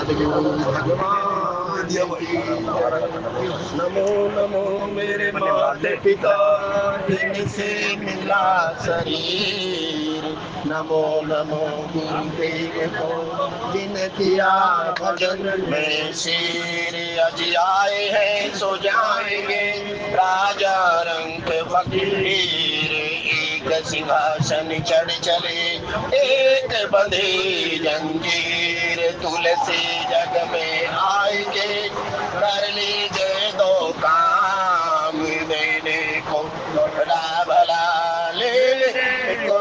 सतगुरु भगवान नमो नमो मेरे माते पिता जिनसे मिला शरीर, नमो नमो गुरुदेव को जिन किया भजन में शीर। अज आए हैं सो जाएंगे राजा रंग फकीर, एक सिंहासन चढ़ चले एक बंधे जंजीर। तुलसी जग में आएंगे कर लीजिए दो काम, देने को भला भला लेने को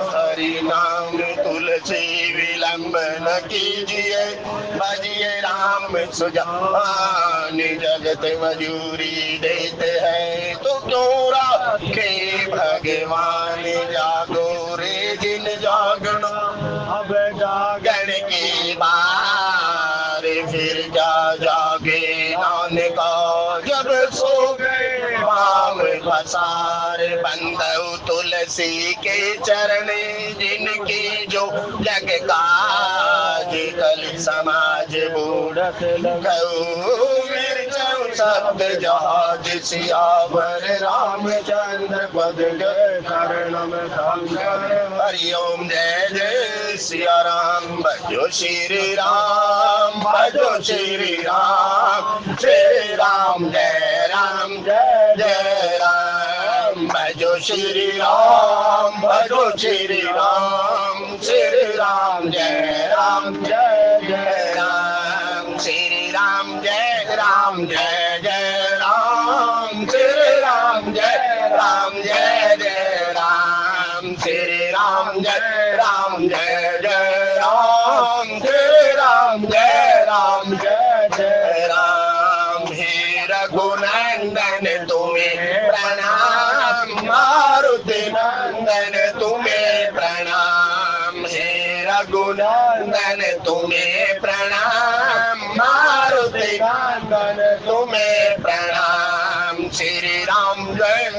हरि नाम। तुलसी विलंब न कीजिए बजिए राम सुजान, जगत मजूरी देते हैं तो क्यों राखे भगवान। जागो रे जिन जागना अब जागण की बार, फिर जागे नानका जब सो गए पाँव पसार। बंधु तुलसी के चरण जिनकी जो जग काज, कल समाज बूढ़त गौ शब्द जहाज सियावर रामचंद्र पद जय शरणम शंकर। हरि ओम जय जय सिया राम, भजो श्री राम भजो श्री राम, श्री राम जय जय राम। भजो श्री राम भजो श्री राम, श्री राम जय जय राम। श्री राम जय जय राम, श्री राम जय जय राम। श्री राम जय जय राम, श्री राम जय जय राम। हे रघुनंदन तुम्हें प्रणाम, मारुति नंदन तुम्हें प्रणाम। हे रघुनंदन तुम्हें प्रणाम, मारुति नंदन तुम्हें प्रणाम। श्री राम जय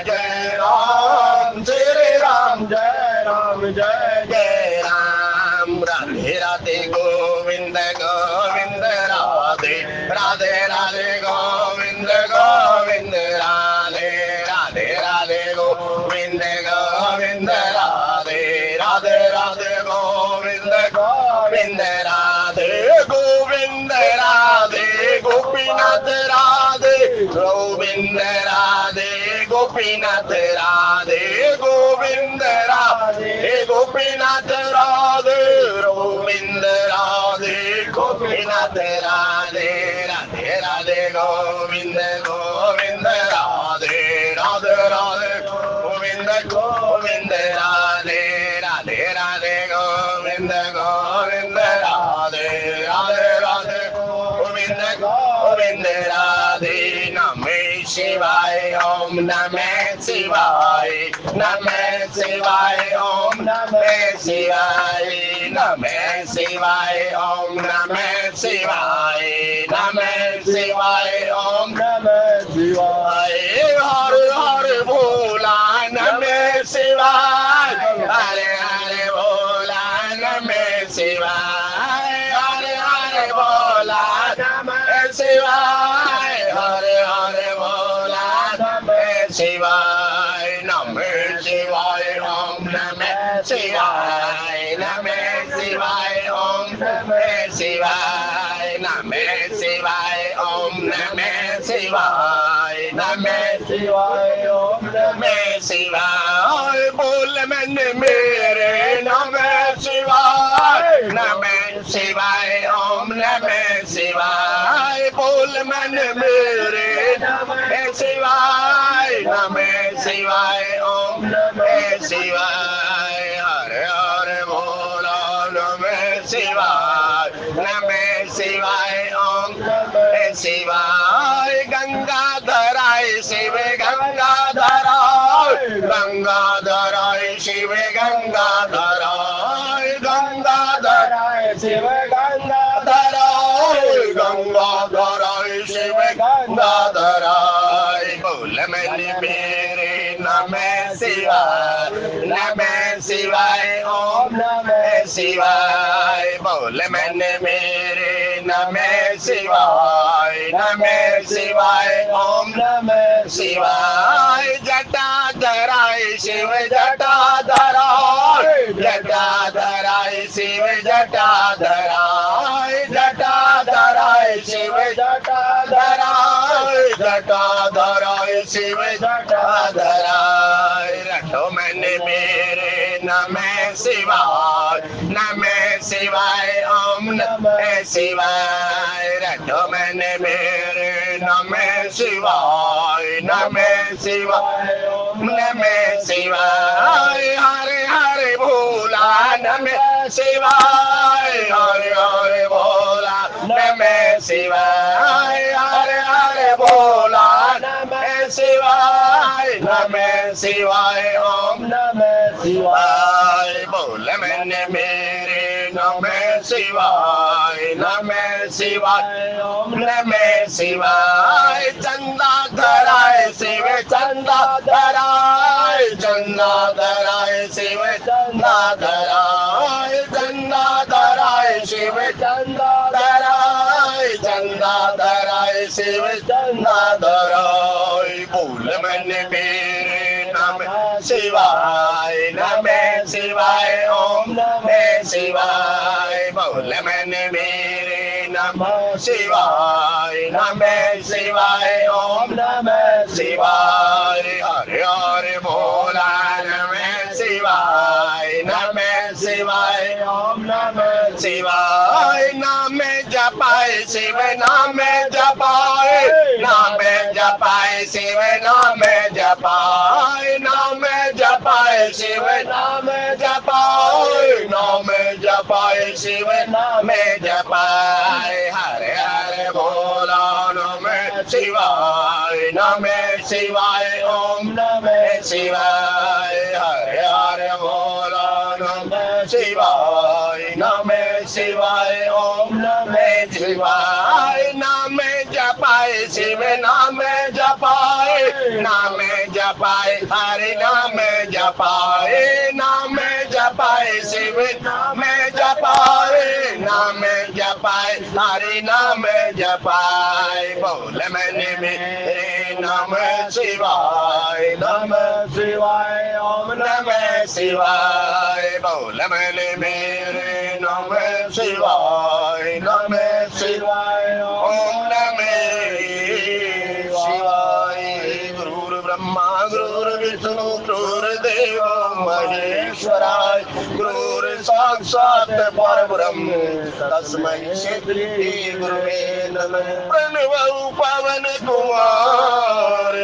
जय राम, श्री राम जय जय राम। राधे राधे गोविंद गोविंद राधे राधे राधे गोविंद गोविंद राधे राधे राधे गोविंद गोविंद राधे राधे राधे गोविंद गोविंद राधे गोविंद राधे गोपीनाथ राधे गोविंद राधे गोपीनाथ राधे गोविंद राधे गोपीनाथ राधे गोविंद राधे गोपीनाथ राधे राधे राधे गोविंद गोविंद राधे राधे राधे गोविंद गोविंद राधे राधे राधे गोविंद गोविंद राधे राधे राधे गोविंद गोविंद राधे। नमः शिवाय ओम नमः शिवाय, नमः शिवाय ओम नमः शिवाय, नमः शिवाय ओम नमः शिवाय, नमः शिवाय ओम नमः शिवाय। हर हर भोला नमः शिवाय, हरे हरे भोला नमः शिवाय, हरे हरे भोला नमः शिवाय, हरे हरे भोला नमः शिवाय। नमः शिवाय ओम नमः शिवाय, नमः शिवाय ओम नमः शिवाय, नमः शिवाय ओम नमः शिवाय, नमः शिवाय ओम नमः शिवाय। बोल मन मेरे नमः शिवाय, नमः शिवाय ओम नमः शिवाय। बोल मन मेरे नमः शिवाय, नमः शिवाय ओम नमः शिवाय। हरे हरे भोला नमः शिवाय, नमः शिवाय ओम नमः शिवाय। गंगाधराय शिव गंगाधराय, गंगाधराय शिव गंगाधराय, गंगाधराय शिव गंगाधराय, गंगाधराय शिव गंगाधराय। बोल मन मेरे नमः शिवाय, नमः शिवाय ओम नमः शिवाय। बोल मैंने मेरे नमः शिवाय नमः शिवाय ओम नमः शिवाय जटाधराय शिव जटाधराय जटाधराय शिव जटाधराय जटाधराय शिव जटाधराय जटाधराय शिव जटाधराय रटो मैंने मेरे नमः शिवाय ओम नमः शिवाय रटो मैंने मेरे नमः शिवाय ओम नमः शिवाय हरे हरे भोला नमः शिवाय हरे हरे भोला नमः शिवाय हरे हरे भोला नमः शिवाय ओम नमः शिवाय बोल मैंने मेरे नमः शिवाय ओम नमः शिवाय चंदा धराय शिव चंदा धराय शिव चंदा धराय शिव चंदा धराय शिव चंदा धराय बोल मैंने मेरे नमः शिवाय ओम नमः शिवाय बोल मैंने मेरे नमः शिवाय ओम नमः शिवाय हरे हरे भोला नमः शिवाय ओम नमः शिवाय नाम जपाए शिव नाम जपाए शिव नाम जपाए शिव नाम जपाए शिव नाम जपाए हरे हरे भोला नमः शिवाय ओम नमः शिवाय हरे हरे भोला नमः शिवाय ओम नमः शिवाय नाम जपाए शिव नाम जपाए हरे नाम जपाए शिव नाम जपाए हरे नाम जपाए बोल मैंने मेरे नमः शिवाय ओम नमः शिवाय बोल मैंने मेरे नमः शिवाय ओम नमः शिवाय गुरुर्ब्रह्मा गुरुर्विष्णु गुरुर्देव महेश्वराय गुरुर्साक्षात् परब्रह्म तस्मै श्री गुरुवे नमः प्रणव पवन कुमार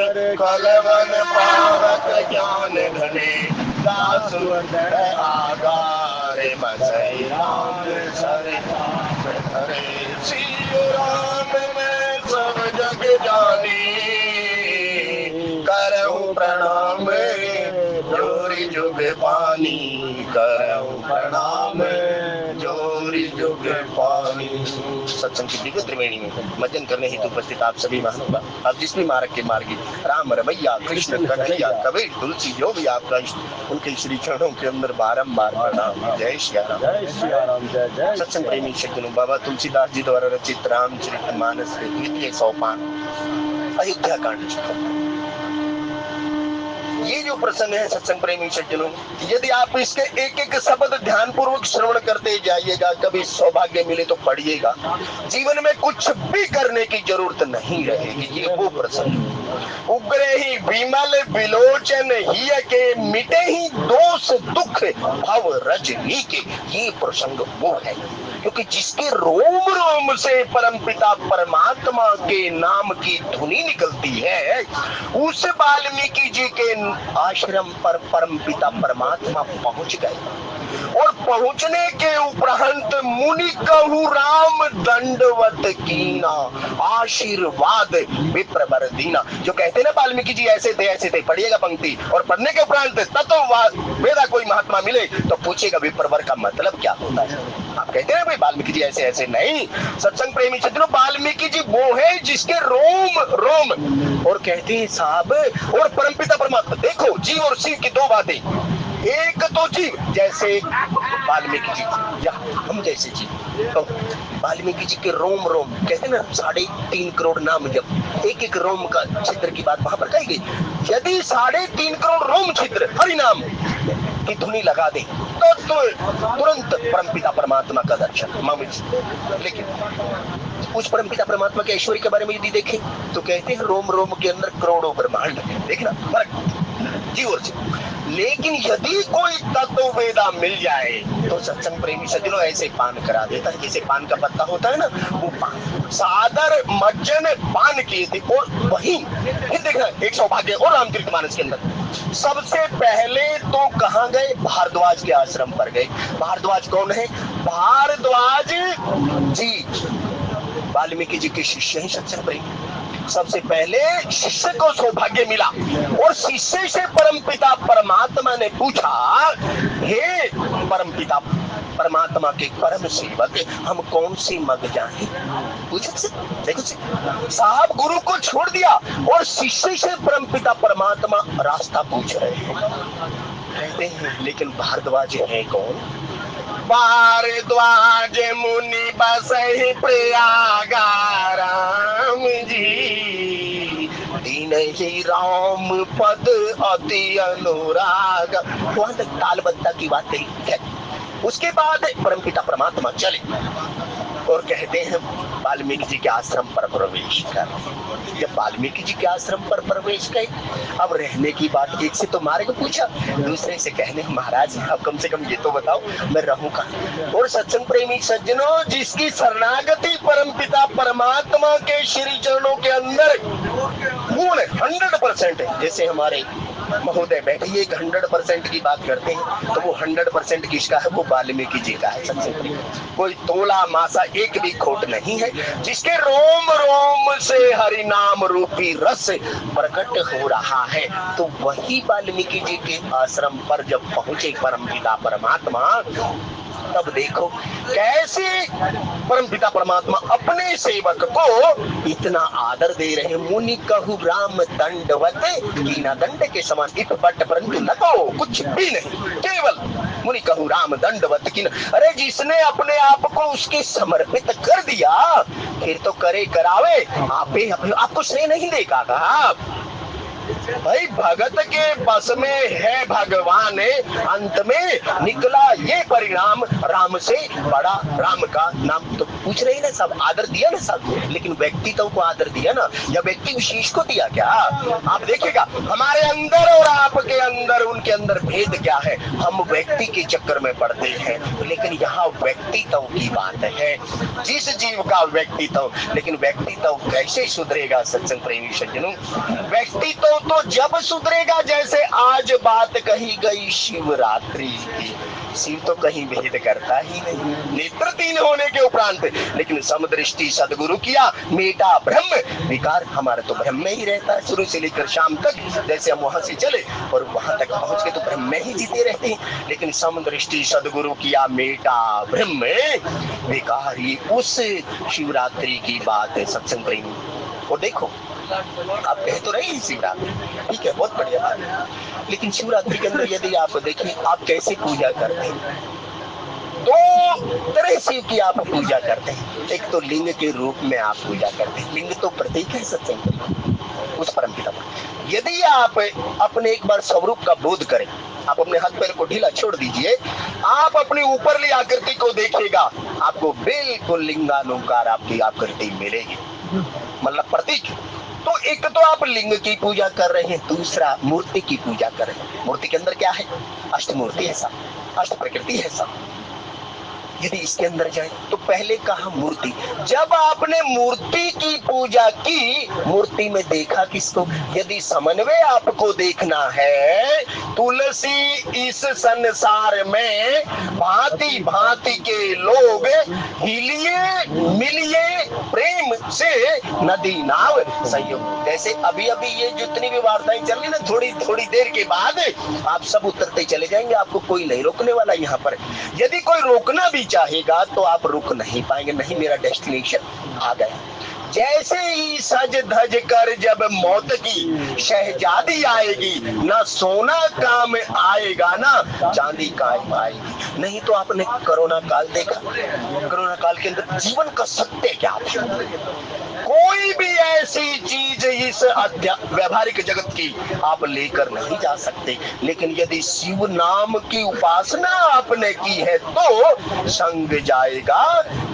कलवन पावक ज्ञान घने दासुवंदर आगार बसई राम हरे श्री राम मैं सब जग जानी करहूँ प्रणाम जोरी जुग पानी करहूँ प्रणाम जोरी जुग पानी। सत्संग की दिव्य त्रिवेणी में मजन करने हेतु उपस्थित आप सभी महानुभाव, आप जिस भी मार्ग के मार्गी राम रमैया कृष्ण कन्हैया कबीर तुलसी जो भी आपका इष्ट, उनके श्री चरणों के अंदर बारंबार प्रणाम। जय श्री राम जय। सत्संग प्रेमी सज्जनों, बाबा तुलसीदास जी द्वारा रचित रामचरितमानस के द्वितीय सोपान अयोध्या कांड। ये जो प्रसंग है सत्संग प्रेमी सज्जनों, यदि आप इसके एक एक शब्द ध्यान पूर्वक श्रवण करते जाइएगा, कभी सौभाग्य मिले तो पढ़िएगा, जीवन में कुछ भी करने की जरूरत नहीं रहेगी। ये वो प्रसंग उग्रे ही विमल विलोचन ही के मिटे ही दोष दुख भव रजनी के, ये प्रसंग वो है। क्योंकि जिसके रोम रोम से परमपिता परमात्मा के नाम की धुनी निकलती है, उस वाल्मीकि जी के आश्रम पर परमपिता परमात्मा पहुंच गए। और पहुंचने के उपरांत मुनि कहु राम दंडवत कीना आशीर्वाद विप्रवर दीना। जो कहते हैं ना वाल्मीकि जी ऐसे थे, पढ़िएगा पंक्ति, और पढ़ने के उपरांत तत्व वेदा कोई महात्मा मिले तो पूछेगा विप्रवर का मतलब क्या होता है। आप कहते हैं भाई वाल्मीकि जी ऐसे नहीं। सत्संग प्रेमी सज्जनों, वाल्मीकि जी वो है जिसके रोम रोम, और कहते हैं साहब, और परमपिता परमात्मा, देखो जीव और शिव की दो बातें। एक तो जीव जैसे वाल्मीकि जी या हम जैसे जीव, तो वाल्मीकि जी के रोम रोम कहते ना 3.5 करोड़ नाम, जब एक एक रोम का छिद्र की बात वहां पर कही गई, यदि 3.5 करोड़ रोम छिद्र हरि नाम की धुनी लगा दे तो तुरंत परमपिता परमात्मा का दर्शन। लेकिन उस परमपिता परमात्मा के ऐश्वर्य के बारे में यदि देखें तो कहते हैं रोम रोम के अंदर करोड़ों ब्रह्मांड, देखना फर्क जी और जी। लेकिन यदि कोई तत्व वेदा मिल जाए तो सत्संग प्रेमी सज्जनों ऐसे पान करा देता है, जैसे पान का पत्ता होता है ना, वो पान सादर मज्जन पान किए थे। और वही फिर देखना एक सौभाग्य और रामचरितमानस के अंदर सबसे पहले तो कहाँ गए, भारद्वाज के आश्रम पर गए। भारद्वाज कौन है? भारद्वाज जी वाल्मीकि जी के शिष्य हैं सत्संग प्रेमी। सबसे पहले शिष्य को सौभाग्य मिला और शिष्य से परमपिता परमात्मा ने पूछा, हे परमपिता परमात्मा के परम सेवक, हम कौन सी मग जाएं? पूछो से, देखो से, साहब गुरु को छोड़ दिया और शिष्य से परमपिता परमात्मा रास्ता पूछ रहे हैं। कहते हैं लेकिन भारद्वाज है कौन? भारद्वाज मुनि बसहि प्रयागाराम जी, दीन ही राम पद अति अनुराग। वहां तक तालबद्धा की बात कही। उसके बाद परमपिता परमात्मा चले और कहते हैं वाल्मीकि जी के आश्रम पर प्रवेश कर। जब वाल्मीकि जी के आश्रम पर प्रवेश गए, अब रहने की बात एक से तो मार्ग पूछा, दूसरे से कहने महाराज अब कम से कम ये तो बताओ मैं रहूं कहाँ। और सत्संग प्रेमी सज्जनों, जिसकी शरणागति परमपिता परमात्मा के श्री चरणों के अंदर पूर्ण 100% है, जैसे हमारे महोदय बैठे 100% की बात करते हैं तो वो 100% किसका है? वो वाल्मीकि जी का है। सत्संग प्रेमी कोई तोला मासा एक भी खोट नहीं है। जिसके रोम रोम से हरि नाम रूपी रस प्रकट हो रहा है, तो वही वाल्मीकि जी के आश्रम पर जब पहुंचे परमपिता परमात्मा, तब देखो कैसे परमपिता परमात्मा अपने सेवक को इतना आदर दे रहे। मुनि कहु राम दंडवत, कीना दंड के समान इत बट परंतु न तो कुछ भी नहीं, केवल मुनि कहु राम दंडवत कीना। अरे जिसने अपने आप को उसके समर्पित कर दिया फिर तो करे करावे, आपको श्रेय नहीं देगा का? भाई भगत के बस में है भगवान, अंत में निकला ये परिणाम, राम से बड़ा राम का नाम। तो पूछ रहे ना सब, आदर दिया ना सब, लेकिन व्यक्तित्व को आदर दिया ना, या व्यक्ति विशेष को दिया क्या? आप देखिएगा हमारे अंदर और आपके अंदर, उनके अंदर भेद क्या है। हम व्यक्ति के चक्कर में पड़ते हैं, लेकिन यहाँ व्यक्तित्व की बात है, जिस जीव का व्यक्तित्व। लेकिन व्यक्तित्व कैसे सुधरेगा सत्संग प्रेमी सज्जनों? व्यक्तित्व तो जब सुधरेगा, जैसे आज बात कही गई शिवरात्रि की। शिव तो कहीं भेद करता ही नहीं, नेत्र 3 होने के उपरांत, लेकिन समदृष्टि सदगुरु किया, मेटा ब्रह्म विकार। हमारा तो ब्रह्म में ही रहता है शुरू से लेकर शाम तक। जैसे हम वहां से चले और वहां तक पहुंच के तो ब्रह्म में ही जीते रहते हैं, लेकिन समदृष्टि सदगुरु किया, मेटा ब्रह्म विकार। ये उस शिवरात्रि की बात है सत्संग प्रेमी। और देखो आप कह तो रहे हैं शिवरात्रि, ठीक है, बहुत बढ़िया बात है, लेकिन शिवरात्रि के अंदर यदि आप देखें आप कैसे पूजा करते हैं, 2 तरह शिव की आप पूजा करते हैं। एक तो लिंग के रूप में आप पूजा करते हैं, लिंग तो प्रतीक है सत्संग उस परमपिता। यदि आप अपने एक बार स्वरूप का बोध करें, आप अपने हाथ पैर को ढीला छोड़ दीजिए, आप अपनी ऊपरली आकृति को देखिएगा, आपको बिल्कुल लिंगानुकार आपकी आकृति मिलेगी, मतलब प्रतीक। तो एक तो आप लिंग की पूजा कर रहे हैं, दूसरा मूर्ति की पूजा कर रहे हैं। मूर्ति के अंदर क्या है? अष्टमूर्ति है सब, अष्ट प्रकृति है सब। यदि इसके अंदर जाए तो पहले कहा मूर्ति। जब आपने मूर्ति की पूजा की, मूर्ति में देखा किसको? यदि समन्वय आपको देखना है, तुलसी इस संसार में भांति भांति के लोग हिलिए मिलिए प्रेम से नदी नाव संयोग। जैसे अभी अभी ये जितनी भी वार्ताएं चल रही ना, थोड़ी थोड़ी देर के बाद आप सब उतरते चले जाएंगे, आपको कोई नहीं रोकने वाला यहाँ पर। यदि कोई रोकना भी चाहेगा तो आप रुक नहीं पाएंगे, नहीं मेरा डेस्टिनेशन आ गया। जैसे ही सज धज कर जब मौत की शहजादी आएगी, ना सोना काम आएगा ना चांदी काम आएगी। नहीं तो आपने कोरोना काल देखा, कोरोना काल के अंदर जीवन का सत्य क्या था? कोई भी ऐसी चीज इस व्यवहारिक जगत की आप लेकर नहीं जा सकते, लेकिन यदि शिव नाम की उपासना आपने की है तो संग जाएगा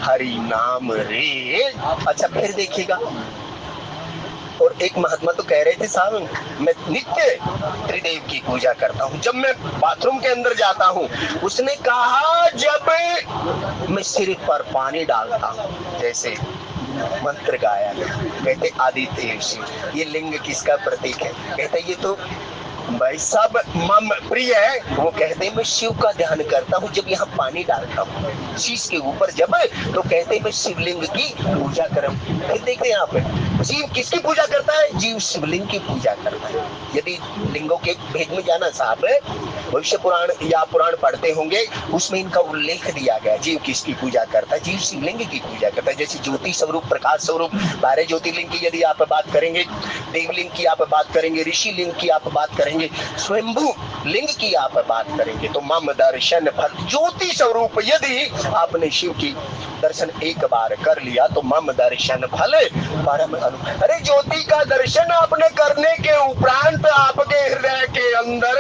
हरि नाम रे। अच्छा फिर देखिएगा, और एक महात्मा तो कह रहे थे साहब मैं नित्य त्रिदेव की पूजा करता हूँ, जब मैं बाथरूम के अंदर जाता हूँ, उसने कहा जब मैं सिर पर पानी डालता हूँ, जैसे मंत्र गाया, कहते आदित्य शिव, ये लिंग किसका प्रतीक है? कहते ये तो भाई सब मम प्रिय है। वो कहते हैं मैं शिव का ध्यान करता हूँ जब यहाँ पानी डालता हूँ शीश के ऊपर, जब तो कहते हैं मैं शिवलिंग की पूजा करूँ। फिर देखते हैं यहाँ पे जीव किसकी पूजा करता है? जीव शिवलिंग की पूजा करता है। यदि लिंगों के भेद में जाना साहब, भविष्य पुराण या पुराण पढ़ते होंगे, उसमें इनका उल्लेख दिया गया जीव किसकी पूजा करता है? जीव शिवलिंग की पूजा करता है। जैसे ज्योति स्वरूप, प्रकाश स्वरूप 12 ज्योतिर्लिंग की यदि आप बात करेंगे, देवलिंग की आप बात करेंगे, ऋषि लिंग की आप बात करेंगे, स्वयंभू लिंग की आप बात करेंगे, तो मम दर्शन फल ज्योति स्वरूप यदि आपने शिव की दर्शन एक बार कर लिया तो मम दर्शन फल परम अनु। अरे ज्योति का दर्शन आपने करने के उपरांत आपके हृदय के अंदर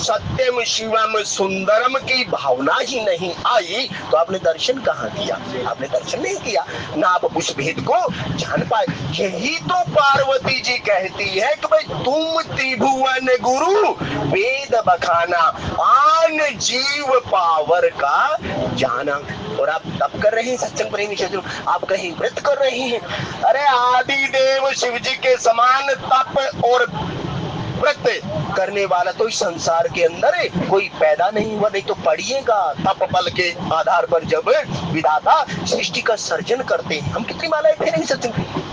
सत्यम शिवम सुंदरम की भावना ही नहीं आई तो आपने दर्शन कहाँ किया? आपने दर्शन नहीं किया, ना आप उस भेद को जान पाए। यही तो पार्वती जी कहती है कि भाई तुम त्रिभुवन गुरु वेद बखाना आन जीव पावर का जाना। और आप तप कर रहे हैं सत्संग प्रेमी क्षेत्र, आप कहीं व्रत कर रहे हैं। अरे आदि देव शिव जी के समान तप और व्रत करने वाला तो इस संसार के अंदर कोई पैदा नहीं हुआ। नहीं तो पढ़िएगा तप बल के आधार पर जब विधाता सृष्टि का सर्जन करते हैं, हम कितनी मालाएं फेरेंगे सत्संग।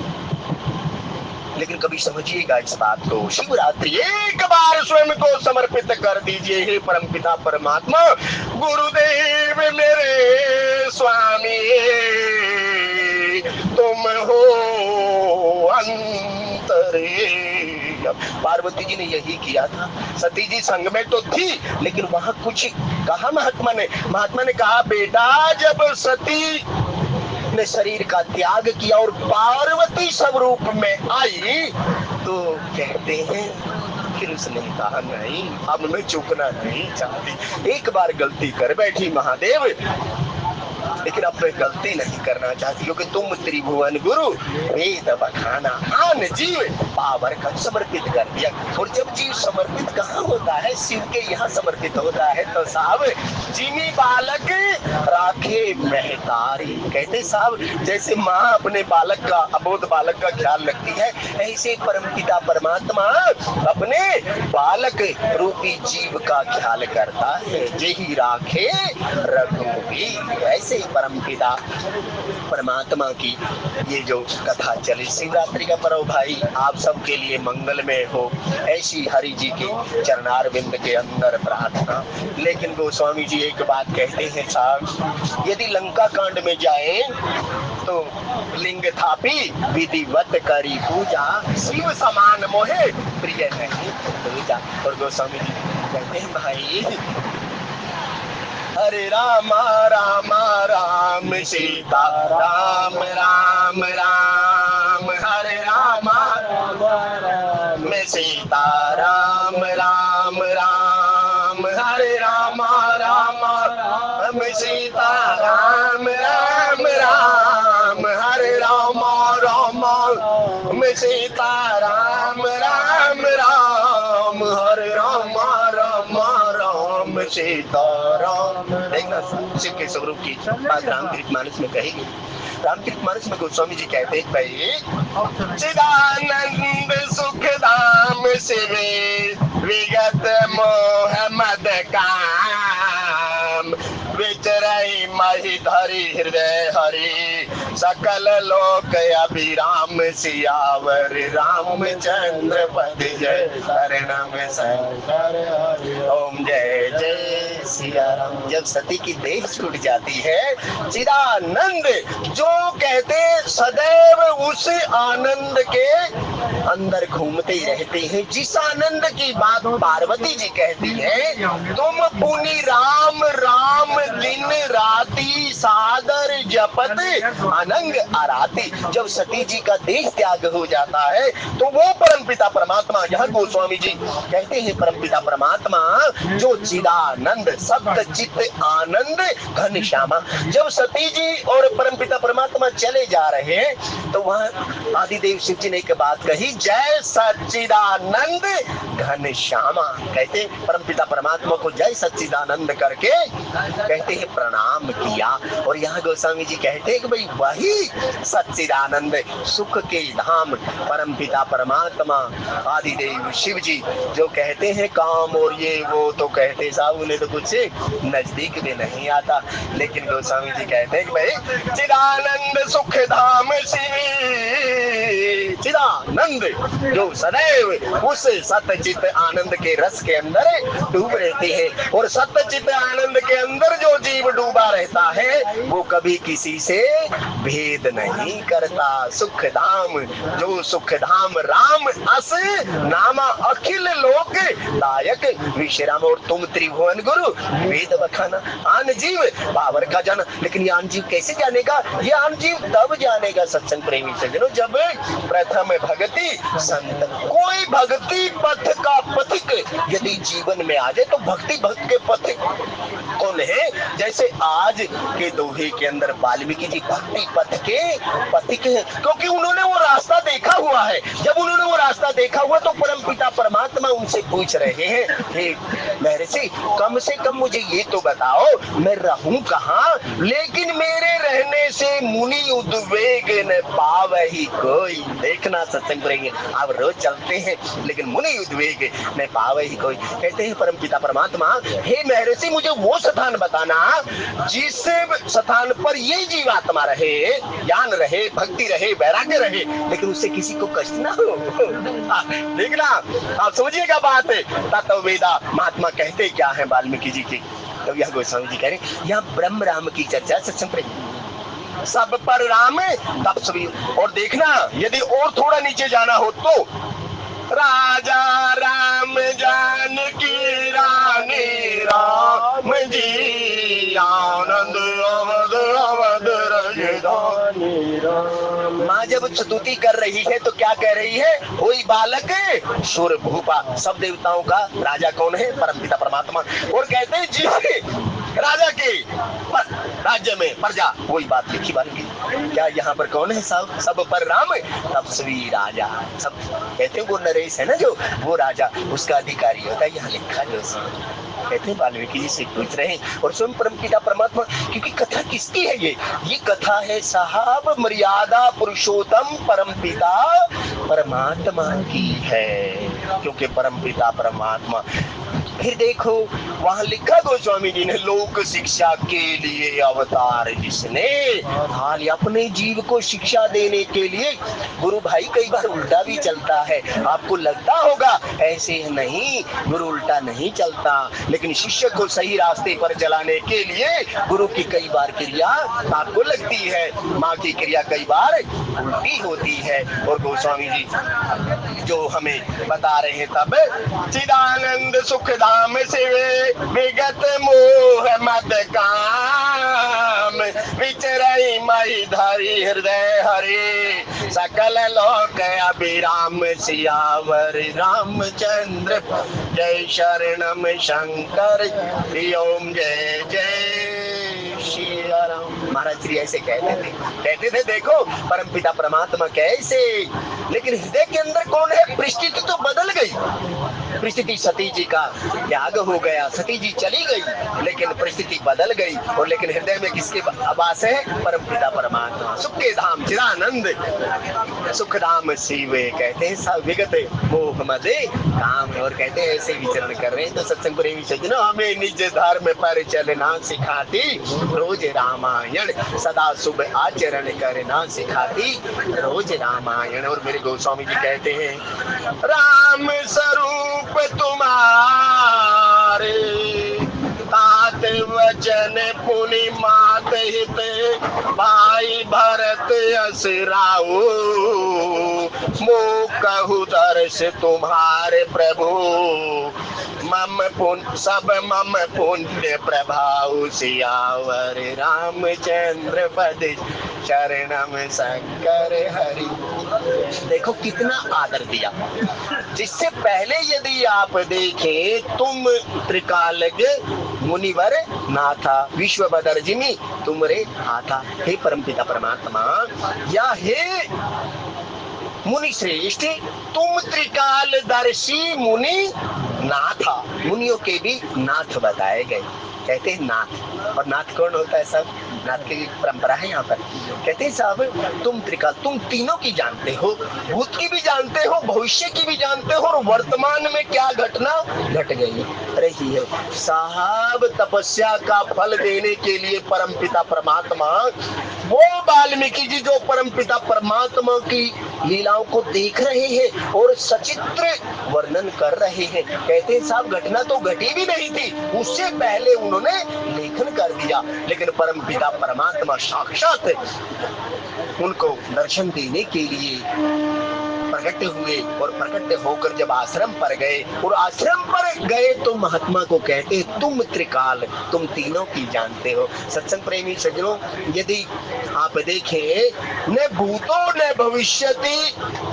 लेकिन कभी समझिएगा इस बात को, शिवरात्रि एक बार स्वयं को समर्पित कर दीजिए। हे परमपिता परमात्मा गुरुदेव मेरे स्वामी तुम हो अंतरे। पार्वती जी ने यही किया था। सती जी संग में तो थी, लेकिन वहां कुछ कहा महात्मा ने कहा बेटा जब सती ने शरीर का त्याग किया और पार्वती स्वरूप में आई तो कहते हैं फिर उसने कहा नहीं अब मैं चूकना नहीं चाहती। एक बार गलती कर बैठी महादेव, लेकिन अब मैं गलती नहीं करना चाहती, क्योंकि तुम त्रिभुवन गुरु वेद बखाना आन जीव पावर का समर्पित कर दिया। और जब जीव समर्पित कहाँ होता है? शिव के यहाँ समर्पित होता है। तो साहब जिमी बालक राखे महतारी, कहते साहब जैसे माँ अपने बालक का, अबोध बालक का ख्याल रखती है, ऐसे परमपिता परमात्मा अपने बालक रूपी जीव का ख्याल करता है। जेहि राखे रघुवीर, ऐसे परमपिता परमात्मा की ये जो कथा चली। शिवरात्रि का पर्व भाई आप सबके लिए मंगलमय हो, ऐसी हरि जी के चरणारविंद के अंदर प्रार्थना। लेकिन गोस्वामी जी एक बात कहते हैं साहब, यदि लंका कांड में जाए तो लिंग थापी विधिवत करी पूजा, शिव समान मोहे प्रिय नहीं पूजा। और गोस्वामी जी कहते हैं भाई हरे राम राम राम सीता राम राम राम, हरे राम राम सीता राम राम राम, हरे राम राम सीता राम राम राम, हरे राम राम सीता राम राम राम, हरे राम राम सीताराम। देखना शिव के स्वरूप की बात रामचरितमानस में कही गई। रामचरितमानस में गोस्वामी जी कहते हैं भाई चिदानंद सुखधाम शिव विगत मोह मद काम, विचरई महि धरि हृदय हरि सकल लोक अभिराम, सियावर रामचंद्र पद जय शरणम शंकर ओम जय जय सिया राम। जब सती की देह छूट जाती है, चिदानंद जो कहते सदैव उस आनंद के अंदर घूमते रहते हैं। जिस आनंद की बात पार्वती जी कहती है, तुम पुनि राम राम दिन राति सादर जपत अनंग आराती। जब सती जी का देह त्याग हो जाता है तो वो परमपिता परमात्मा, यहाँ गोस्वामी जी कहते हैं परमपिता परमात्मा जो चिदानंद सप्त चित्त आनंद घन श्यामा, जब सती जी और परमपिता परमात्मा चले जा रहे हैं तो वहां आदिदेव शिव जी ने एक बात कही, जय सच्चिदानंद घन श्यामा। कहते परमपिता परमात्मा को जय सच्चिदानंद करके कहते हैं प्रणाम किया। और यहाँ गोस्वामी जी कहते हैं कि भाई वही सच्चिदानंद सुख के धाम परमपिता परमात्मा आदिदेव शिव जी जो कहते हैं काम और ये वो, तो कहते साहब उन्हें तो कुछ नजदीक भी नहीं आता, लेकिन गोस्वामी जी कहते हैं कि भाई चिदानंद सुख धाम शिव चिदानंद जो सदैव उस सतचित आनंद के रस के अंदर डूब रहते हैं। और सतचित आनंद के अंदर जो जीव डूबा रहता है वो कभी किसी से भेद नहीं करता। सुख धाम जो सुख धाम राम अस नामा अखिल लोक दायक विश्राम। और तुम त्रिभुवन गुरु वेद बखाना। आन जीव बाबर का जाना, लेकिन ये आन जीव कैसे जानेगा? ये आन जीव तब जानेगा सत्संग प्रेमी सज्जनों जब प्रथम भक्ति संत, कोई भक्ति पथ का पथिक यदि जीवन में आ जाए तो भक्ति भक्त के पथिक कौन है? जैसे आज के दोहे के अंदर वाल्मीकि जी भक्ति पथ के पथिक है, क्योंकि उन्होंने वो रास्ता देखा हुआ है। जब उन्होंने वो रास्ता देखा हुआ तो परमपिता परमात्मा उनसे पूछ रहे हैं, हे महर्षि कम से कम मुझे ये तो बताओ मैं रहूं कहाँ, लेकिन मेरे रहने से मुनि उद्वेग न पावहि कोई। देखना सत्संग करेंगे आप रोज चलते हैं लेकिन मुनि उद्वेग न पावहि कोई। कहते हैं परमपिता परमात्मा, हे महर्षि मुझे वो स्थान बताना जिस स्थान पर ये जीवात्मा रहे, ज्ञान रहे, भक्ति रहे, वैराग्य रहे, लेकिन उससे किसी को कष्ट ना हो। देखना आप समझिएगा बात। तत्व वेदा महात्मा कहते क्या है वाल्मीकि जी की, तो यह गोस्वामी जी कह रहे यहाँ ब्रह्म राम की चर्चा सत्संग प्रेमी सब पर राम तब सभी। और देखना यदि और थोड़ा नीचे जाना हो तो राजा राम जानकी रानी राम जी आनंद अवध अवध राजधानी राम। माँ जब स्तुति कर रही है तो क्या कह रही है? वही बालक सुर भूपा। सब देवताओं का राजा कौन है? परमपिता परमात्मा। और कहते हैं जी राजा के राज्य में प्रजा, वही बात लिखी बाल्मीकि। क्या यहाँ पर कौन है? सब पर राम तब सभी राजा। सब कहते हैं वो नरेश है ना जो वो राजा उसका अधिकारी होता है, यहाँ लिखा जो कहते हैं वाल्मीकि जी से पूछ रहे हैं। और स्वयं परमपिता परमात्मा, क्योंकि कथा किसकी है? ये कथा है साहब मर्यादा पुरुषोत्तम परमपिता परमात्मा की है, क्योंकि परमपिता परमात्मा। फिर देखो वहां लिखा गोस्वामी जी ने लोक शिक्षा के लिए अवतार जिसने हाल अपने जीव को शिक्षा देने के लिए। गुरु भाई कई बार उल्टा भी चलता है, आपको लगता होगा ऐसे नहीं, गुरु उल्टा नहीं चलता, लेकिन शिष्य को सही रास्ते पर चलाने के लिए गुरु की कई बार क्रिया आपको लगती है, माँ की क्रिया कई बार उल्टी होती है। और गोस्वामी जी जो हमें बता रहे हैं तब चिदानंद सुख धाम से विगत मोह मत काम विचरई मई धरी हृदय हरे सकल लोक अभिराम सियावर रामचंद्र जय शरणम शंकर ओम जय जय श्री राम। महाराज श्री ऐसे कहते थे देखो परमपिता परमात्मा कैसे, लेकिन हृदय के अंदर कौन है? परिस्थिति तो बदल गई, परिस्थिति सती जी का त्याग हो गया, सती जी चली गई लेकिन परिस्थिति बदल गई। और लेकिन हृदय में किसके आवास है? परमपिता परमात्मा सुख के धाम चिदानंद सुख धाम शिव। कहते हैं विगत मोह मद काम। और कहते हैं ऐसे विचरण कर रहे हैं तो सत्संग प्रेमी सज्जनों हमें निज धर्म पर चलना सिखाती, रोज रामायण सदा शुभ आचरण करना सिखाती, रोज रामायण। और मेरे गोस्वामी जी कहते हैं राम स्वरूप तुम्हारे तात वचन पुनि मात हित भाई भरत बहुत असराओ, मो कहु दर्श तुम्हारे प्रभु, मम पुण्य सब मम पुण्य प्रभाव, सियावर रामचंद्र पद शरणम शंकर हरि। देखो कितना आदर दिया। जिससे पहले यदि आप देखें, तुम त्रिकालज्ञ मुनिवर नाथा, विश्व बदर जिमी तुमरे हाथा। हे परमपिता परमात्मा या हे मुनि श्रेष्ठ, तुम त्रिकालदर्शी मुनि नाथा, मुनियों के भी नाथ बताए गए। कहते हैं नाथ, और नाथ कौन होता है सब? नाथ की परंपरा है यहाँ पर। कहते हैं साहब तुम त्रिकाल, तुम तीनों की जानते हो, भूत की भी जानते हो, भविष्य की भी जानते हो, और वर्तमान में क्या घटना घट गई रही है। साहब तपस्या का फल देने के लिए परमपिता परमात्मा, वो वाल्मीकि जी जो परमपिता परमात्मा की लीलाओं को देख रहे हैं और सचित्र वर्णन कर रहे हैं। कहते हैं साहब घटना तो घटी भी नहीं थी, उससे पहले उन्होंने लेखन कर दिया, लेकिन परमपिता परमात्मा साक्षात उनको दर्शन देने के लिए प्रकट हुए, और प्रकट होकर जब आश्रम पर गए, और आश्रम पर गए तो महात्मा को कहते तुम त्रिकाल, तुम तीनों की जानते हो। सत्संग प्रेमी सज्जनों, यदि आप देखें, न भूतो न भविष्यति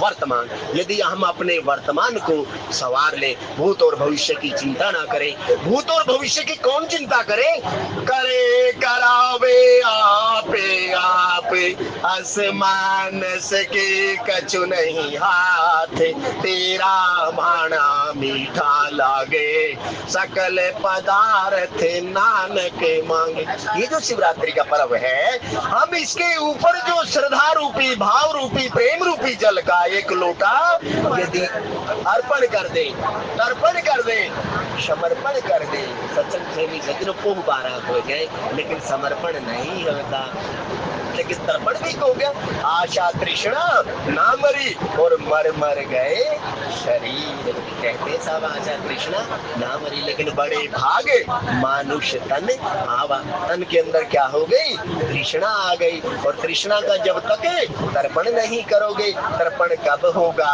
वर्तमान, यदि हम अपने वर्तमान को सवार ले, भूत और भविष्य की चिंता ना करें। भूत और भविष्य की कौन चिंता करे? करे करावे आपे आप, आसमान के कछु नहीं हाथ, तेरा भाना मीठा लागे, सकल पदार्थ नानक मांगे। ये जो शिवरात्रि का पर्व है, हम इसके ऊपर जो श्रद्धा रूपी, भाव रूपी, प्रेम रूपी जल का एक लोटा यदि अर्पण कर दे, तर्पण कर दे, समर्पण कर दे, सत्संग प्रेमी सज्जनों को 12 हो जाए, लेकिन समर्पण नहीं होता, लेकिन तर्पण भी हो गया। आशा तृष्णा ना मरी और मर मर गए शरीर। कहते सब आशा तृष्णा ना मरी, लेकिन बड़े भागे मानुष तन आवा। तन के अंदर क्या हो गई? तृष्णा आ गई, और तृष्णा का जब तक तर्पण नहीं करोगे, तर्पण कब होगा?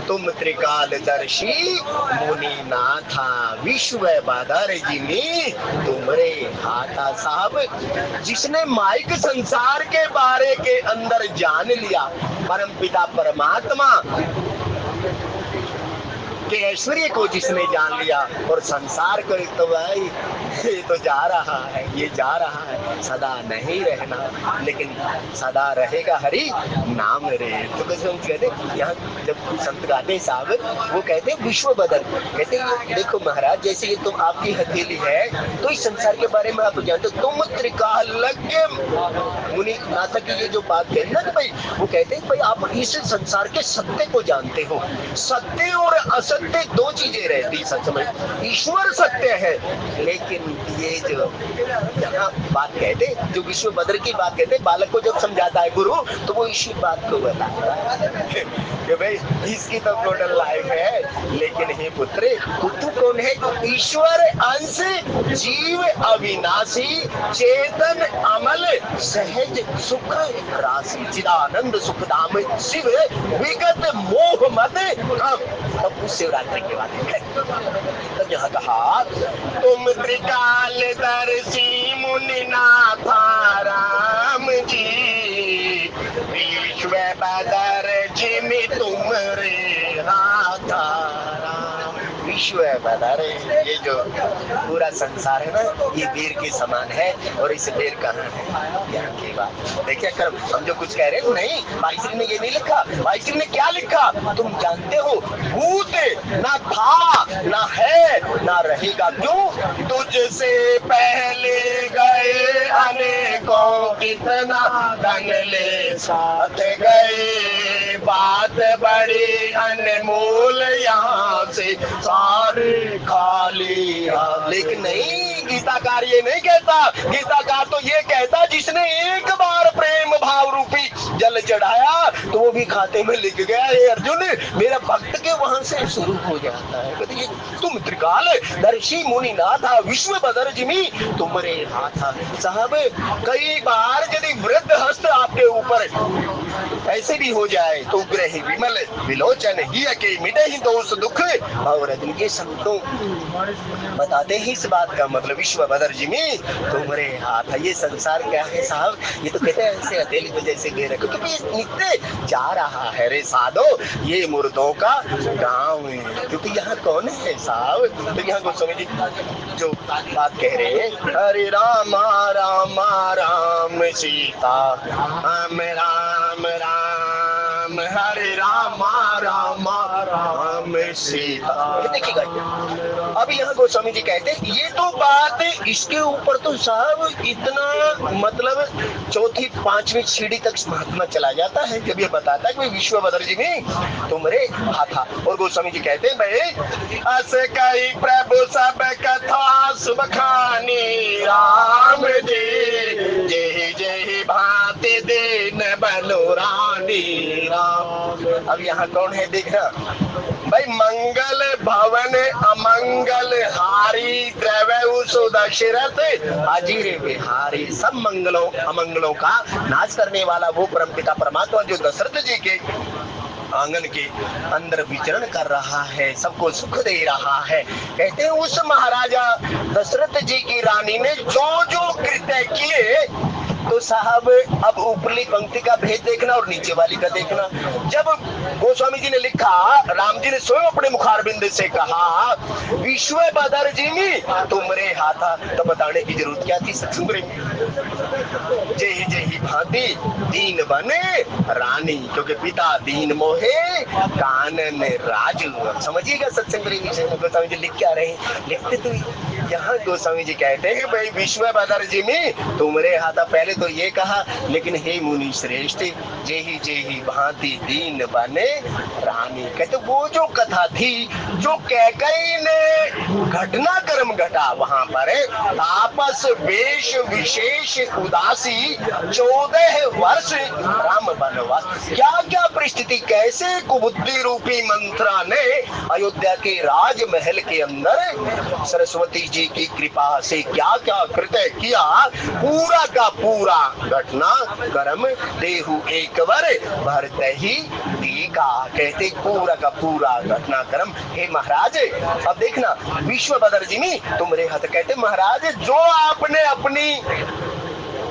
तुम त्रिकालदर्शी मुनि नाथा, विश्व बादर जिमी तुमरे हाथा। साहब जिसने माइक संसार के बारे के अंदर जान लिया, परमपिता परमात्मा के ऐश्वर्य को जिसने जान लिया, और संसार को तो भाई ये तो जा रहा है, ये जा रहा है, सदा नहीं रहना, लेकिन सदा रहेगा हरि नाम रे। तो कैसे हम कहते यहाँ जब संत गाते साहब, वो कहते विश्व बदल, कहते देखो महाराज, जैसे ये तुम आपकी हथेली है, तो इस संसार के बारे में आप जानते हो, तुम त्रिकालज्ञ मुनि नाथ की ये जो बात है ना भाई, वो कहते हैं भाई आप इस संसार के सत्य को जानते हो। सत्य और असत्य दो चीजें रहती सच में। ईश्वर सत्य है, लेकिन ये जो यहाँ बात कहते, जो विश्व बदर की बात कहते, बालक को जब समझाता है गुरु, तो वो इसी बात को बताता है कि भाई इसकी तो टोटल लाइफ है, लेकिन हे पुत्र, तू कौन है? ईश्वर अंश, जीव अविनाशी, चेतन अमल, सहज सुख राशि, चिदानंद सुखधाम, शिव विगत मोह मद हम। तब उस शिवरात्रि की बात है। तब यहाँ कहा तुम त्रिकालदर्शी मुनि नाथा राम जी, विश्व बदर जिमि तुमरे हाथा। विश्व बदर, ये जो पूरा संसार है ना, ये बेर के समान है, और इस बेर कहाँ है? यहाँ की बात देखिए कर, हम जो कुछ कह रहे हैं नहीं, भाई श्री ने ये नहीं लिखा। भाई श्री ने क्या लिखा तुम जानते हो? भूत ना था, ना है, ना रहेगा। क्यों? तुझसे पहले गए अनेकों, कितना धन ले साथ गए, बात बड़ी अनमोल यहाँ से सारे खाली। लेकिन नहीं, गीताकार ये नहीं कहता। गीताकार तो ये कहता जिसने एक बार प्रेम भाव रूपी जल चढ़ाया, तो वो वो भी खाते में लिख गया है अर्जुन, मेरा भक्त के वहां से शुरू हो जाता है। कहते तुम त्रिकाल दर्शी मुनि नाथा विश्व बदर जिमी तुमरे हाथा। साहब कई बार यदि वृद्ध हस्त आपके ऊपर ऐसे भी हो जाए तो ग्रही विमल विलोचन ही के मिटे ही दोष दुख और अर्जुन के संतों बताते ही इस बात का मतलब विश्व बदर जिमी तुमरे हाथ। ये संसार क्या है साहब, ये तो कहते हैं ऐसे हथेली पे जैसे घेर रखो, क्योंकि नित्य जा रहा है रे साधो ये मुर्दों का गांव है। क्योंकि यहाँ कौन है साहब, तो यहाँ गोस्वामी जी जो बात कह रहे हैं, हरे राम राम राम सीता राम राम राम हरे राम राम राम सीता। देखिएगा अब यहाँ गोस्वामी जी कहते हैं ये तो बात इसके ऊपर तो साहब इतना मतलब चौथी पांचवी सीढ़ी तक महात्मा चला जाता है जब ये बताता है कि विश्व बदर जी में तुमरे हाथा। और गोस्वामी जी कहते हैं भाई ऐसे कई प्रभु सब कथा सुख खानी राम जी जय जय भाते देन बनो रानी राम। अब यहाँ कौन है देखना भाई, मंगल भवन अमंगल हारी द्रव्य सुदशरथ अजीर बिहारी। सब मंगलों अमंगलों का नाश करने वाला वो परमपिता परमात्मा जो दशरथ जी के आंगन के अंदर विचरण कर रहा है, सबको सुख दे रहा है। कहते हैं उस महाराजा दशरथ जी की रानी ने जो जो कृत्य किए, तो साहब अब ऊपरली पंक्ति का भेद देखना और नीचे वाली का देखना। जब गोस्वामी जी ने लिखा, राम जी ने स्वयं अपने मुखारबिंद से कहा विश्व बदर जी में तुमरे हाथा, तो बताने की जरूरत क्या थी सत्संग में। जय जय भांति दीन बने रानी, क्योंकि पिता दीन मोहे कानन राजू। समझिएगा सत्संग विषय में गोस्वामी जी लिख क्या रहे, लिखते तो यहाँ गोस्वामी जी कहते हैं कि भाई विश्व बदर जी में तुमरे हाथा। पहले तो ये कहा, लेकिन हे मुनि श्रेष्ठ जेही भांति दीन बने रानी। कहते वो जो कथा थी जो कैकेयी ने घटनाक्रम घटा वहां पर आपस वेश विशेष उदासी 14 वर्ष राम वनवास। क्या क्या परिस्थिति, कैसे कुबुद्धि रूपी मंत्रा ने अयोध्या के राजमहल के अंदर सरस्वती जी की कृपा से क्या क्या कृत्य किया, पूरा का पूरा घटना कर्म देहु एक बार भरते ही टीका। कहते पूरा का पूरा घटना कर्म। हे महाराज अब देखना विश्व बदर जी में तुमरे हाथ। कहते महाराज जो आपने अपनी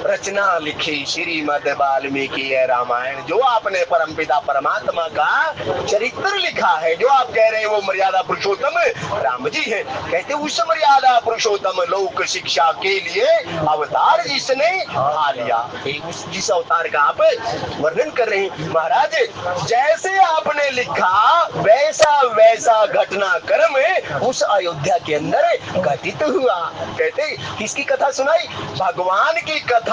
रचना लिखी श्रीमद् वाल्मीकि रामायण, जो आपने परमपिता परमात्मा का चरित्र लिखा है, जो आप कह रहे हैं वो मर्यादा पुरुषोत्तम राम जी है। कहते उस मर्यादा पुरुषोत्तम लोक शिक्षा के लिए अवतार जिसने आ लिया, उस जिस अवतार का आप वर्णन कर रहे हैं महाराज, जैसे आपने लिखा वैसा वैसा घटना क्रम उस अयोध्या के अंदर घटित हुआ। कहते किसकी कथा सुनाई, भगवान की कथा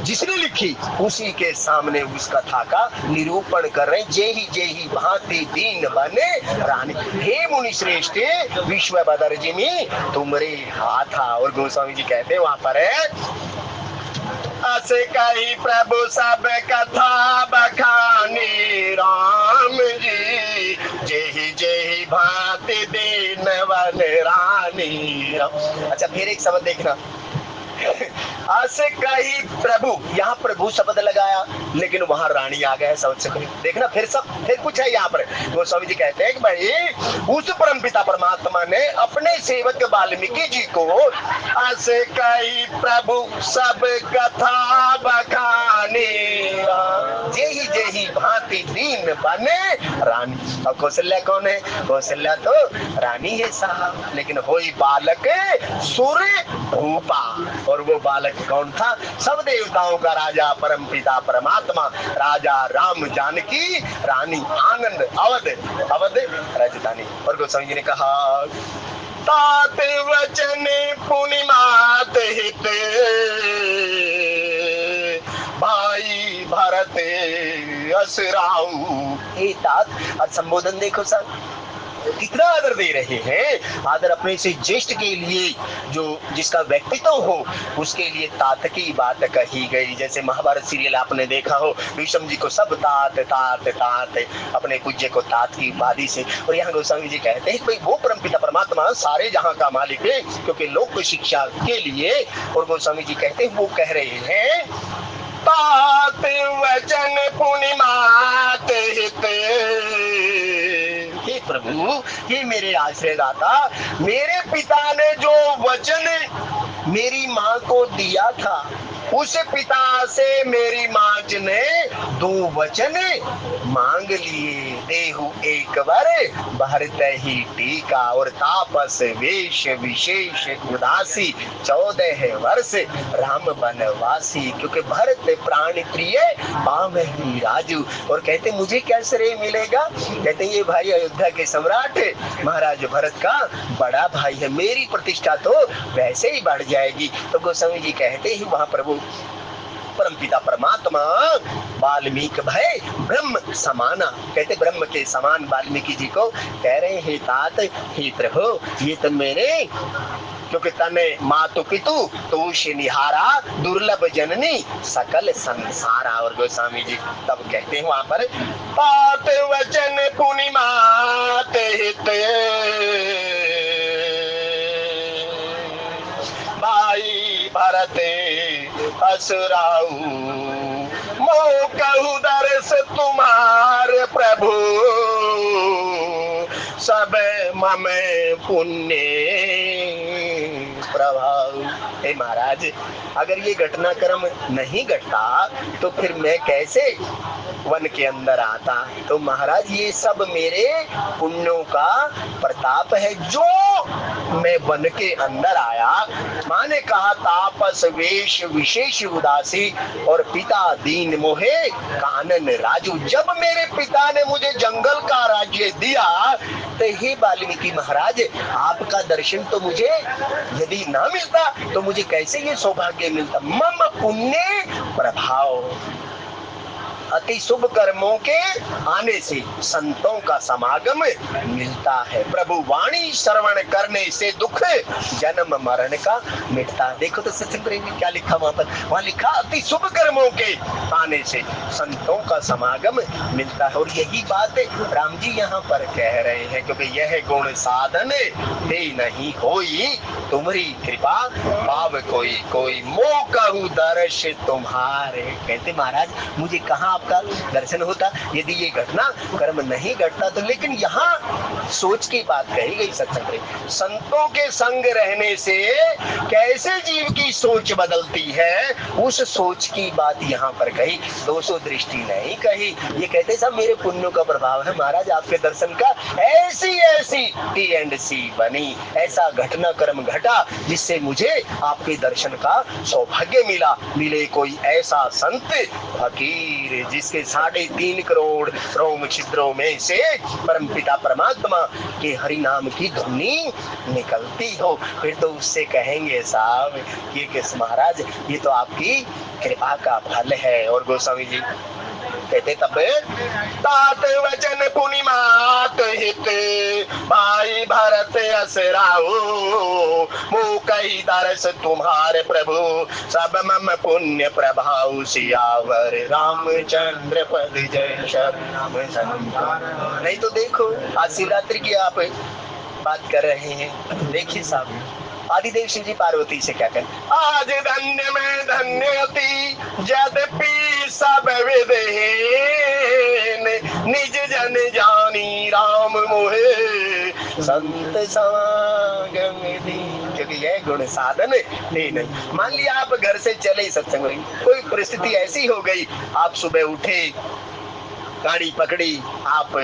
जिसने लिखी उसी के सामने उस कथा का निरूपण कर रहे। जेही भांति दीन बने रानी। हे मुनि श्रेष्ठ विश्व बदर जी में तुमरे हाथा। और गोस्वामी जी कहते हैं वहां पर है असे कई प्रभु सब कथा बखानी राम जी जेही भांति दीन बन रानी। अच्छा फिर एक शब्द देखना, ऐसे कई प्रभु, यहाँ प्रभु शब्द लगाया लेकिन वहां रानी आ गया शब्द से। देखना फिर कुछ है यहाँ पर। गोस्वामी जी कहते हैं कि भाई उस परमपिता परमात्मा ने अपने सेवक वाल्मीकि जी को ऐसे कई प्रभु सब कथा बखानी जेही भांति दीन बने रानी। और कौशल्या कौन है, कौशल्या तो रानी है साहब, लेकिन होई बालक सुर भूपा। और वो बालक कौन था, सब देवताओं का राजा परमपिता परमात्मा राजा राम जानकी रानी आनंद अवध राजधानी। और गोस्वामी जी ने कहा तात वचन पुनिमात हित भाई भरत असराऊ। तात और संबोधन देखो सर, कितना आदर दे रहे हैं। आदर अपने से ज्येष्ठ के लिए, जो जिसका व्यक्तित्व हो उसके लिए तात की बात कही गई। जैसे महाभारत सीरियल आपने देखा हो, भीष्म जी को सब तात तात तात, अपने पूज्य को तात की उपाधि से। और यहाँ गोस्वामी जी कहते हैं भाई वो परमपिता परमात्मा सारे जहां का मालिक है, क्योंकि लोक को शिक्षा के लिए। और गोस्वामी जी कहते हैं वो कह रहे हैं तात वचन पुनिमात हित। हे प्रभु, हे मेरे आश्रयदाता, मेरे पिता ने जो वचन मेरी माँ को दिया था, उस पिता से मेरी माँ ने 2 वचन मांग लिए। देहु एक बार भरत ही टीका, और तापस वेश विशेष उदासी 14 वर्ष राम बनवासी। क्योंकि भरत प्राण प्रिय पाव ही राजू। और कहते मुझे क्या श्रेय मिलेगा? कहते ये भाई अयोध्या के सम्राट महाराज भरत का बड़ा भाई है, मेरी प्रतिष्ठा तो वैसे ही बढ़ जाएगी। तो गोस्वामी जी कहते हैं वहां प्रभु परमपिता परमात्मा वाल्मीकि भय ब्रह्म समाना, कहते ब्रह्म के समान वाल्मीकि जी को कह रहे हैं तात हे प्रभु, ये तो मेरे, क्योंकि तने मातु पितु तोष निहारा, दुर्लभ जननी सकल संसारा। और गोस्वामी जी तब कहते हैं वहां पर तात वचन पुनिमात हित, भाई भरत असुराऊ, मो कहु दर्श तुम्हारे प्रभु, सब मम पुण्य प्रभाव। हे महाराज, अगर ये घटनाक्रम नहीं घटता तो फिर मैं कैसे वन के अंदर आता? तो महाराज ये सब मेरे पुण्यों का प्रताप है जो मैं वन के अंदर आया। माँ ने कहा तापस वेश विशेष उदासी, और पिता दीन मोहे कानन राजू। जब मेरे पिता ने मुझे जंगल का राज्य दिया तो हे वाल्मीकि महाराज, आपका दर्शन तो मुझे यदि ना मिलता तो मुझे कैसे ये सौभाग्य मिलता? मम पुण्य प्रभाव, अति शुभ कर्मों के आने से संतों का समागम मिलता है। प्रभु वाणी श्रवण करने से दुख जन्म मरण का मिटता। देखो तो सत्संग प्रेमी क्या लिखा वहां लिखा अति शुभ कर्मों के आने से संतों का समागम मिलता है। और यही बात राम जी यहाँ पर कह रहे हैं, क्योंकि यह गुण साधन दे नहीं होई, तुम्हारी कृपा पाव कोई कोई, मोह कहूँ दर्श तुम्हारे। कहते महाराज मुझे कहाँ आपका दर्शन होता यदि ये घटना कर्म नहीं घटता तो। लेकिन यहाँ सोच की बात कही गई सत्संग में, संतों के संग रहने से कैसे जीव की सोच बदलती है, उस सोच की बात यहाँ पर कही। दोषो दृष्टि नहीं कही। ये कहते सब मेरे पुण्यों का प्रभाव है महाराज, आपके दर्शन का ऐसी ऐसी टी एंड सी बनी, ऐसा घटना कर्म घटा जिससे मुझे आपके दर्शन का सौभाग्य मिला। मिले कोई ऐसा संत फकीर जिसके 3.5 करोड़ रोम छिद्रों में से परमपिता परमात्मा के हरि नाम की ध्वनि निकलती हो, फिर तो उससे कहेंगे साहब ये किस महाराज, ये तो आपकी कृपा का फल है। और गोस्वामी जी कहते तब तात वचन पुनिमात हित, भाई भरत असराओ, मुँह कही दर्श तुम्हारे प्रभु, सब मम पुण्य प्रभाव, सियावर रामचंद्र पद जय शरणम संतान। नहीं तो देखो आज शिवरात्रि की आप बात कर रहे हैं, देखिए साहब आदिदेव शिव जी पार्वती से क्या कहें, आज धन्य में धन्यति यद्यपि सब विदेन, निज जन जानी राम मोहे संत समागम दी। क्योंकि यह गुण साधन नहीं। मान लिया आप घर से चले सत्संग में, कोई परिस्थिति ऐसी हो गई, आप सुबह उठे, गाड़ी पकड़ी, आप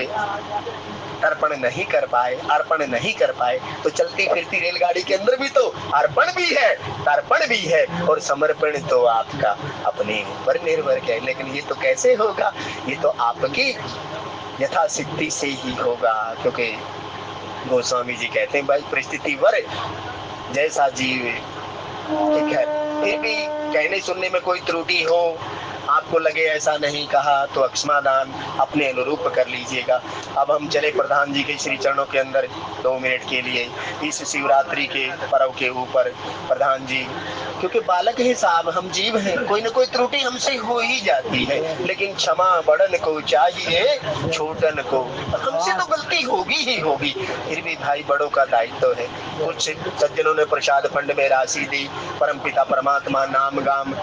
अर्पण नहीं कर पाए, अर्पण नहीं कर पाए, तो चलती फिरती रेलगाड़ी के अंदर भी तो अर्पण भी है, तर्पण भी है, और समर्पण तो आपका अपने ऊपर निर्भर है। लेकिन ये तो कैसे होगा, ये तो आपकी यथाशक्ति से ही होगा। क्योंकि गोस्वामी जी कहते हैं भाई परिस्थिति वर जैसा जीव, ठीक है, फिर भी कहने सुनने में कोई त्रुटि हो, आपको लगे ऐसा नहीं कहा तो अक्षमादान अपने अनुरूप कर लीजिएगा। अब हम चले प्रधान जी के श्री चरणों के अंदर 2 मिनट के लिए इस शिवरात्रि के पर्व के ऊपर। प्रधान जी, क्योंकि बालक है साहब, हम जीव हैं, कोई न कोई त्रुटि हमसे हो ही जाती है, लेकिन क्षमा बड़न को चाहिए छोटन को। हमसे तो गलती होगी ही होगी, फिर भी भाई बड़ों का दायित्व है। कुछ सज्जनों ने प्रसाद फंड में राशि दी, परमपिता परमात्मा नाम गाम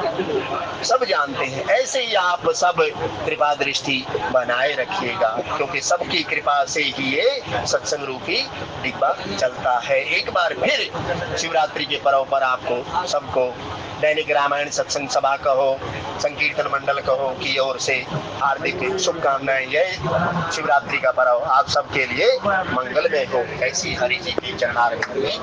सब जानते हैं। ऐसे ही आप सब कृपा दृष्टि बनाए रखिएगा, क्योंकि सबकी कृपा से ही ये सत्संग रूपी डिब्बा चलता है। एक बार फिर शिवरात्रि के पर्व पर आपको सबको दैनिक रामायण सत्संग सभा कहो, संकीर्तन मंडल कहो की ओर से हार्दिक शुभकामनाएं। यह शिवरात्रि का पर्व आप सबके लिए मंगलमय हो, ऐसी हरि जी की चरणारविंद में